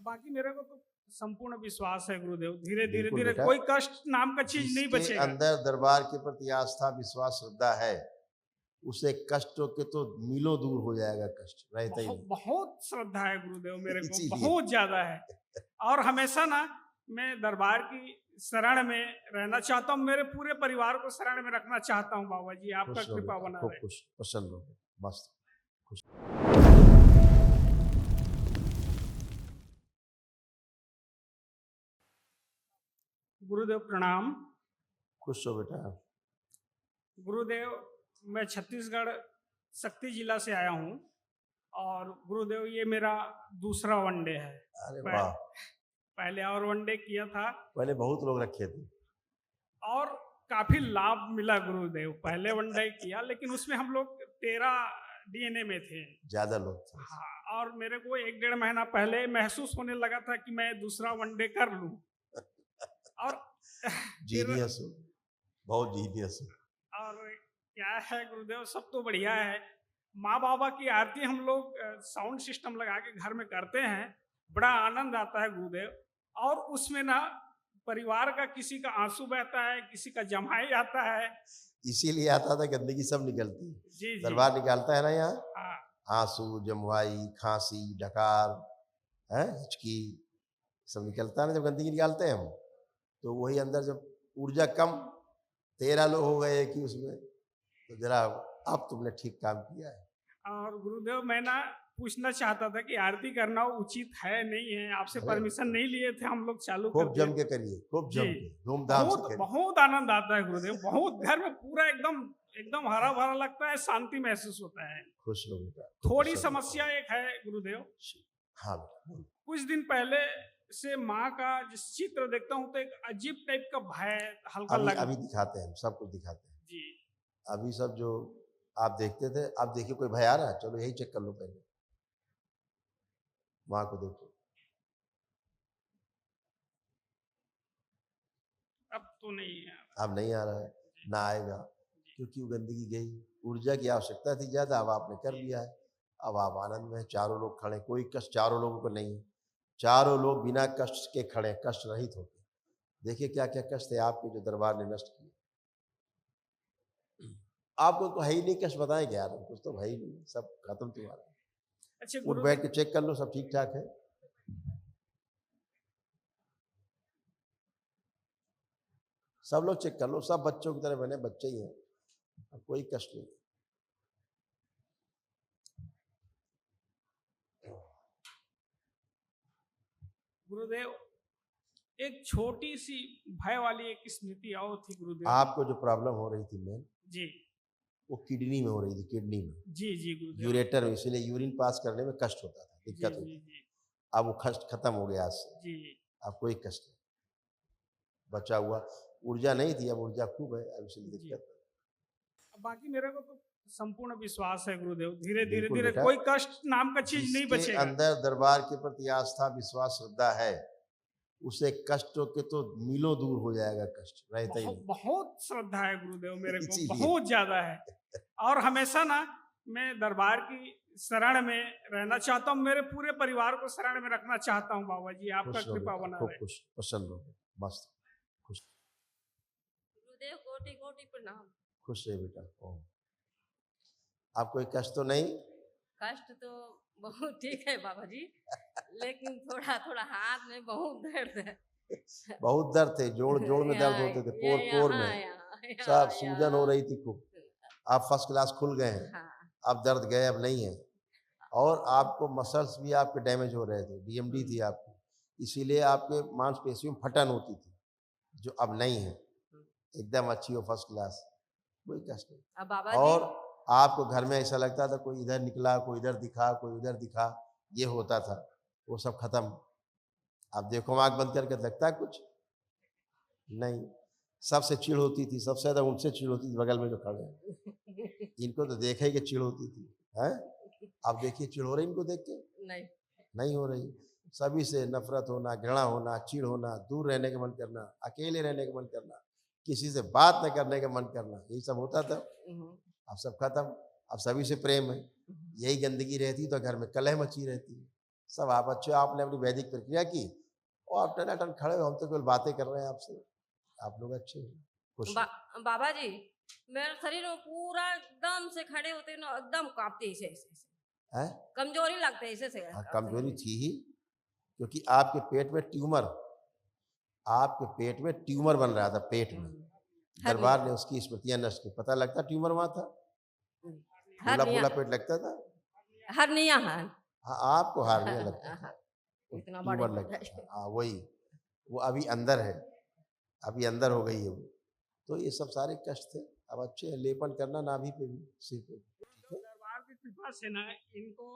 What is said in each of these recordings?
बाकी मेरे को तो संपूर्ण विश्वास है गुरुदेव, धीरे धीरे बिल्कुल धीरे बेटा। कोई कष्ट नाम का चीज नहीं जिसके बचेगा। अंदर दरबार के प्रति आस्था विश्वास श्रद्धा है, उसे कष्टों के तो मीलों दूर हो जाएगा, कष्ट रहता ही बहुत नहीं। बहुत श्रद्धा है गुरुदेव मेरे को, इसीलिए बहुत ज्यादा है। और हमेशा ना मैं दरबार की शरण में रहना चाहता हूँ, मेरे पूरे परिवार को शरण में रखना चाहता हूँ। बाबा जी आपका खुश रहो कृपा बेटा, बना खूब रहे। खुश, प्रसन्न रहो, मस्त खुश। गुरुदेव प्रणाम। खुश हो बेटा। गुरुदेव मैं छत्तीसगढ़ शक्ति जिला से आया हूँ और गुरुदेव ये मेरा दूसरा वनडे है। अरे पह- वाह, पहले और वनडे किया था पहले बहुत लोग रखे थे। और काफी लाभ मिला गुरुदेव। पहले वनडे किया लेकिन उसमें हम लोग 13 डीएनए में थे। ज्यादा लोग थे। हाँ, और मेरे को 1 डेढ़ महीना पहले महसूस होने लगा था कि मैं दूसरा वनडे कर लूं। और फिर जीनियस हो, बहुत जीनियस हो। और क्या है गुरुदेव, सब तो बढ़िया है। माँ बाबा की आरती हम लोग साउंड सिस्टम लगा के घर में करते हैं, बड़ा आनंद आता है गुरुदेव। और उसमें ना परिवार का किसी का आंसू बहता है, किसी का जमाई आता है। इसीलिए आता था, गंदगी सब निकलती है। जी जी। दरबार निकालता है ना यहाँ, हाँ, आंसू, जमवाई, खांसी, डकार, है हिचकी, सब निकलता है ना। जब गंदगी निकालते हैं हम, तो वही अंदर जब ऊर्जा कम, 13 लोग हो गए कि उसमें, तो जरा अब तुमने ठीक काम किया है। और गुरुदेव मैं ना पूछना चाहता था कि आरती करना उचित है नहीं है, आपसे अरे, परमिशन नहीं लिए थे हम लोग, चालू खूब कर जम दिए। के करिए, खूब जी, जम के, धूमधाम से बहुत करिए। बहुत आनंद आता है गुरुदेव, बहुत घर में पूरा एकदम एकदम हरा भरा लगता है, शांति महसूस होता है। खुश रहो बेटा, खूब थोड़ी प्रसन्न रहो। समस्या एक है गुरुदेव, हाँ बेटा, बोलो। कुछ दिन पहले से माँ का जिस चित्र देखता हूँ तो एक अजीब टाइप का भय हल्का अभी लग। अभी दिखाते हैं, हम सब कुछ दिखाते हैं। जी अभी सब जो आप देखते थे, आप देखिए कोई भय आ रहा है, चलो यही चेक कर लो पहले, माँ को देखो। अब तो नहीं है। अब नहीं आ रहा है, ना आएगा, क्योंकि वो गंदगी गई। ऊर्जा की आवश्यकता थी ज्यादा, अब आपने कर लिया है। अब आप आनंद में, चारों लोग खड़े, कोई कष्ट चारों लोगों को नहीं है। चारों लोग बिना कष्ट के खड़े, कष्ट रहित होकर। देखिए क्या क्या कष्ट है आपके जो दरबार ने नष्ट किए। आपको तो है ही नहीं कष्ट, बताएं यार, कुछ तो है ही नहीं, सब खत्म तुम्हारा। अच्छा उठ गुरु, बैठ के चेक कर लो, सब ठीक ठाक है। सब लोग चेक कर लो, सब बच्चों की तरह बने, बच्चे ही हैं, कोई कष्ट नहीं। गुरुदेव एक छोटी सी भय वाली एक स्मृति और थी गुरुदेव। आपको जो प्रॉब्लम हो रही थी मेन, जी वो किडनी में हो रही थी, किडनी में, जी जी गुरुदेव। यूरेटर में, इसीलिए यूरिन पास करने में कष्ट होता था, जी दिक्कत जी होती थी। जी अब वो कष्ट खत्म हो गया आज से, जी। अब कोई कष्ट नहीं बचा हुआ। ऊर्जा नहीं थी, अब ऊर्जा खूब है, अब इसलिए जी। दिक्कत नहीं। बाकी मेरे को तो संपूर्ण विश्वास है गुरुदेव, धीरे धीरे बिल्कुल धीरे बेटा। कोई कष्ट नाम का चीज नहीं जिसके बचेगा। अंदर दरबार के प्रति आस्था विश्वास श्रद्धा है, उसे कष्टों के तो मीलों दूर हो जाएगा, कष्ट रहता ही बहुत नहीं। बहुत श्रद्धा है गुरुदेव मेरे को, इसीलिए बहुत ज्यादा है। और हमेशा ना मैं दरबार की शरण में रहना चाहता हूँ, मेरे पूरे परिवार को शरण में रखना चाहता हूँ। बाबा जी आपका खुश रहो कृपा बेटा, बना खूब रहे। खुश, प्रसन्न रहो, मस्त खुश। गुरुदेव कोटि कोटि प्रणाम। खुश रहे बेटा। ओम। आपको कोई कष्ट तो नहीं? कष्ट तो बहुत ठीक है बाबा जी, लेकिन थोड़ा थोड़ा हाथ में बहुत दर्द है। बहुत दर्द थे, जोड़ जोड़ में दर्द होते थे, पोर पोर में सब सूजन हो रही थी खूब। आप फर्स्ट क्लास खुल गए हैं, हाँ, अब दर्द गए, अब नहीं है। और आपको मसल्स भी आपके डैमेज हो रहे थे, डीएमडी थी आपकी, इसीलिए आपके मांसपेशियों में फटन होती थी, जो अब नहीं है। एकदम अच्छी हो, फर्स्ट क्लास, कोई कष्ट नहीं। अब बाबा और जी आपको घर में ऐसा लगता था कोई इधर निकला, कोई इधर दिखा, कोई उधर दिखा, ये होता था, वो सब खत्म। अब देखो आँख बंद करके लगता है कुछ नहीं। सबसे चिढ़ होती थी, सबसे ज्यादा उनसे चिढ़ होती थी, बगल में जो खड़े हैं, इनको तो देखा ही कि चिढ़ होती थी, हैं? अब देखिए चिढ़ हो रही इनको देख के? नहीं, नहीं हो रही। सभी से नफरत होना, घृणा होना, चिढ़ होना, दूर रहने का मन करना, अकेले रहने का मन करना, किसी से बात न करने का मन करना, यही सब होता था। अब सब खत्म, अब सभी से प्रेम है। यही गंदगी रहती तो घर में कलह मची रहती। सब आप अच्छे, आपने अपनी वैदिक प्रक्रिया की और आप टनाटन खड़े हो, हम तो केवल बातें कर रहे हैं आपसे। आप लोग अच्छे हैं, खुश बा, बाबा जी मेरे शरीर में पूरा एकदम से खड़े होते ना एकदम कांपते ऐसे ऐसे ऐसे। हैं। कमजोरी लगते ऐसे ऐसे हाँ, कांपते कमजोरी हैं। थी ही, क्योंकि आपके पेट में ट्यूमर, आपके पेट में ट्यूमर बन रहा था पेट में। दरबार ने उसकी स्मृतियां नष्ट की, पता लगता ट्यूमर वहां था, फूला हरनिया फूला पेट लगता था। हरनिया है। हाँ, आपको हार्निया लगता था, इतना बड़े ट्यूमर लगता था। हाँ वही, वो अभी अंदर है, अभी अंदर हो गई है वो। तो ये सब सारे कष्ट थे, अब अच्छे हैं। लेपन करना नाभि पे भी, सिर पे भी, ठीक है। दरबार की कृपा से ना इनको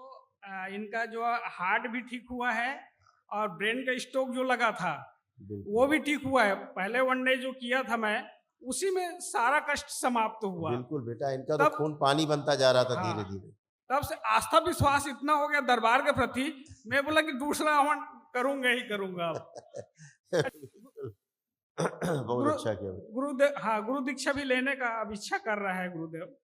इनका जो हार्ट भी ठीक हुआ है और ब्रेन का स्ट्रोक जो लगा था बिल्कुल वो भी ठीक हुआ है। पहले वन डे जो किया था मैं, उसी में सारा कष्ट समाप्त हुआ। बिल्कुल बेटा, इनका तो तब खून पानी बनता जा रहा था हाँ, धीरे धीरे। तब से आस्था विश्वास इतना हो गया दरबार के प्रति, मैं बोला कि दूसरा हवन करूंगा ही करूंगा अब। बहुत अच्छा किया बेटा। गुरुदेव, हाँ, गुरु दीक्षा भी लेने का अब इच्छा कर रहा है गुरुदेव।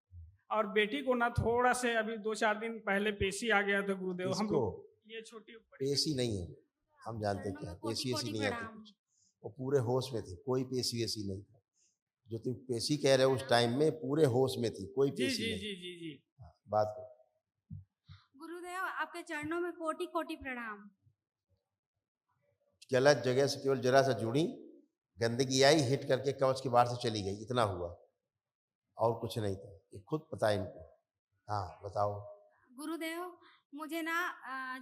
और बेटी को ना थोड़ा से अभी 2-4 दिन पहले पेशी आ गया था गुरुदेव। हम किसको? लोग ये छोटी पेशी नहीं है, हम जानते क्या है, पेशी ऐसी नहीं आती कुछ। वो पूरे होश में थी, कोई पेशी वैसी नहीं था। जो तुम पेशी कह रहे हो उस टाइम में पूरे होश में थी, कोई जी पेशी जी नहीं। जी जी जी। हाँ, बात करो। गुरुदेव आपके चरणों में कोटि कोटि प्रणाम। गलत जगह से केवल जरा सा जुड़ी, गंदगी आई, हिट करके कवच के बाहर से चली गई, इतना हुआ, और कुछ नहीं था। ये खुद पता है इनको। हाँ बताओ। गुरुदेव मुझे ना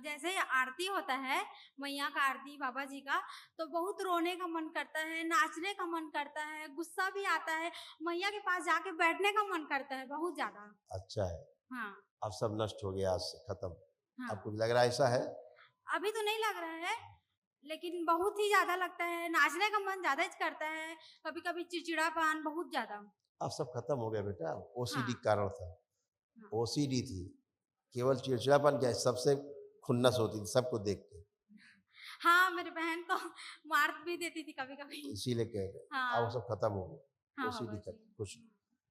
जैसे ही आरती होता है, मैया का आरती बाबा जी का, तो बहुत रोने का मन करता है, नाचने का मन करता है, गुस्सा भी आता है, मैया के पास जाके बैठने का मन करता है बहुत ज्यादा। अच्छा है, हाँ अब सब नष्ट हो गया, आज से खत्म। हाँ। अब कुछ लग रहा है ऐसा है? अभी तो नहीं लग रहा है, लेकिन बहुत ही ज्यादा लगता है, नाचने का मन ज्यादा ही करता है, कभी कभी चिड़चिड़ापन बहुत ज्यादा। अब सब खत्म हो गया बेटा, ओसीडी हाँ। कारण था, हाँ। ओसीडी थी। केवल चिड़चिड़ापन क्या, सबसे खुन्नस होती थी सबको देख के, हाँ मेरी बहन तो मार भी देती थी कभी कभी। इसीलिए कह रहे। हाँ। अब वो सब खत्म हो गया, हाँ ओसीडी बाबा खत्म। जी। कुछ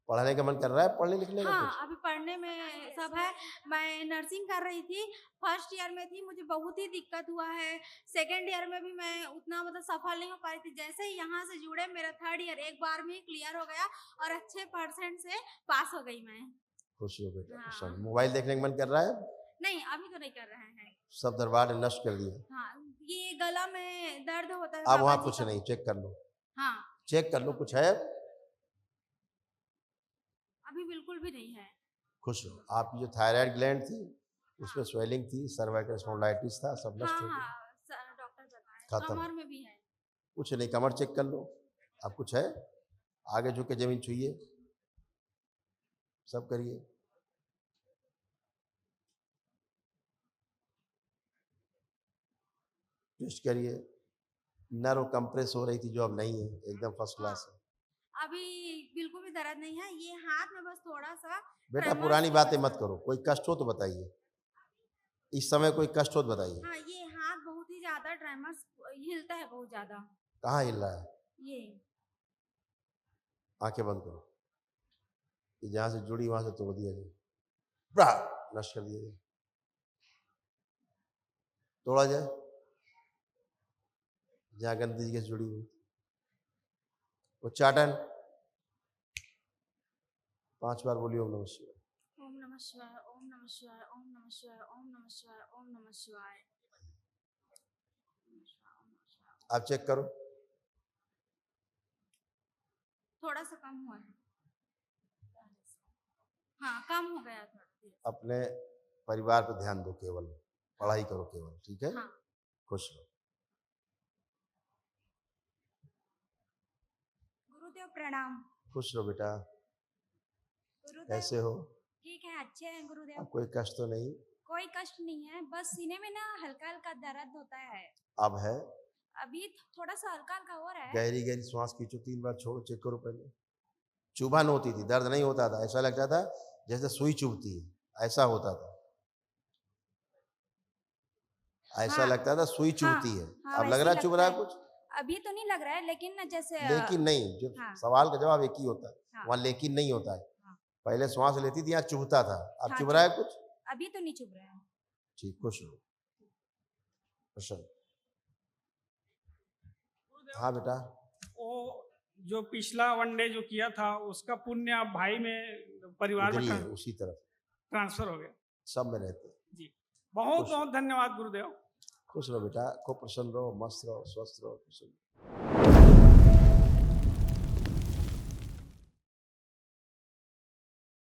पढ़ने का मन कर रहा है, पढ़ने लिखने का हाँ कुछ? अभी पढ़ने में सब है। मैं नर्सिंग कर रही थी, फर्स्ट ईयर में थी, मुझे बहुत ही दिक्कत हुआ है। सेकेंड ईयर में भी मैं उतना मतलब सफल नहीं हो पाई थी। जैसे ही यहाँ से जुड़े मेरा थर्ड ईयर एक बार में क्लियर हो गया और अच्छे परसेंट से पास हो गई मैं। खुश हो बेटा। हाँ। सब मोबाइल देखने का मन कर रहा है? नहीं अभी तो नहीं कर रहे हैं। सब दरबार ने नष्ट कर दिया। हाँ ये गला में दर्द होता है अब बाबा वहाँ जी कुछ का। नहीं, चेक कर लो, हाँ चेक कर लो, कुछ है? अभी बिल्कुल भी नहीं है। खुश हो। आपकी जो थायराइड ग्लैंड थी उसमें स्वेलिंग थी, सर्वाइकल स्पॉन्डिलाइटिस था, सब नष्ट हो गया, हाँ डॉक्टर बताए खत्म। कमर में भी है। कुछ नहीं, कमर चेक कर लो, अब कुछ है? आगे झुक के जमीन छुइए, सब करिए। ट्विस्ट करिए, नर्व कंप्रेस हो रही थी जो अब नहीं है, एकदम फर्स्ट क्लास है। अभी बिल्कुल भी दर्द नहीं है, ये हाथ में बस थोड़ा सा। बेटा tremors पुरानी की बातें वजह मत करो, कोई कष्ट हो तो बताइए, इस समय कोई कष्ट हो तो बताइए। हाँ ये हाथ बहुत ही ज्यादा ट्रेमर्स हिलता है बहुत ज्यादा। कहाँ हिल रहा है? ये आंखें बंद करो, कि जहां से जुड़ी वहां से तोड़ दिया जाए, नष्ट कर दिया जाए, तोड़ा जाए जहां गंदगी से जुड़ी हुई। उच्चाटन 5 बार बोलिए ओम नमः शिवाय। ओम नमः शिवाय, ओम नमः शिवाय, ओम नमः शिवाय, ओम नमः शिवाय, ओम नमः शिवाय। आप चेक करो, थोड़ा सा कम हुआ है। हाँ कम हो गया थोड़ा। अपने परिवार पर ध्यान दो, केवल पढ़ाई करो केवल, ठीक है? हाँ। खुश रहो। गुरुदेव प्रणाम। खुश रहो बेटा। गुरुदेव कैसे हो? ठीक है, अच्छे हैं गुरुदेव। अब कोई कष्ट तो नहीं? कोई कष्ट नहीं है, बस सीने में ना हल्का हल्का दर्द होता है। अब है? अभी थोड़ा सा हल्का हल्का हो रहा है। गहरी गहरी सांस खींचो, 3 बार छोड़ो, चेक करो पहले। चुभन होती थी, दर्द नहीं होता था, ऐसा लगता था जैसे सुई चुभती है, ऐसा होता था, ऐसा हाँ। लगता था सुई चुभती है। हाँ, अब लग रहा है चुभ रहा है कुछ? अभी तो नहीं लग रहा है, लेकिन ना जैसे लेकिन नहीं, जो हाँ। सवाल का जवाब एक ही होता है, हाँ। वहाँ लेकिन नहीं होता है। हाँ। पहले श्वास लेती थी, यहाँ चुभता था, अब हाँ, चुभ रहा है कुछ? अभी तो नहीं चुभ रहा है। ठीक, खुश हो। प्रसन्न। हाँ बेटा, वो जो पिछला वनडे जो किया था उसका पुण्य आप भाई में परिवार उधर में ही है, उसी तरफ ट्रांसफर हो गया। सब में रहते हैं। जी, बहुत खुश। बहुत धन्यवाद गुरुदेव। खुश रहो बेटा, खूब प्रसन्न रहो, मस्त रहो, स्वस्थ रहो, खुश रहो।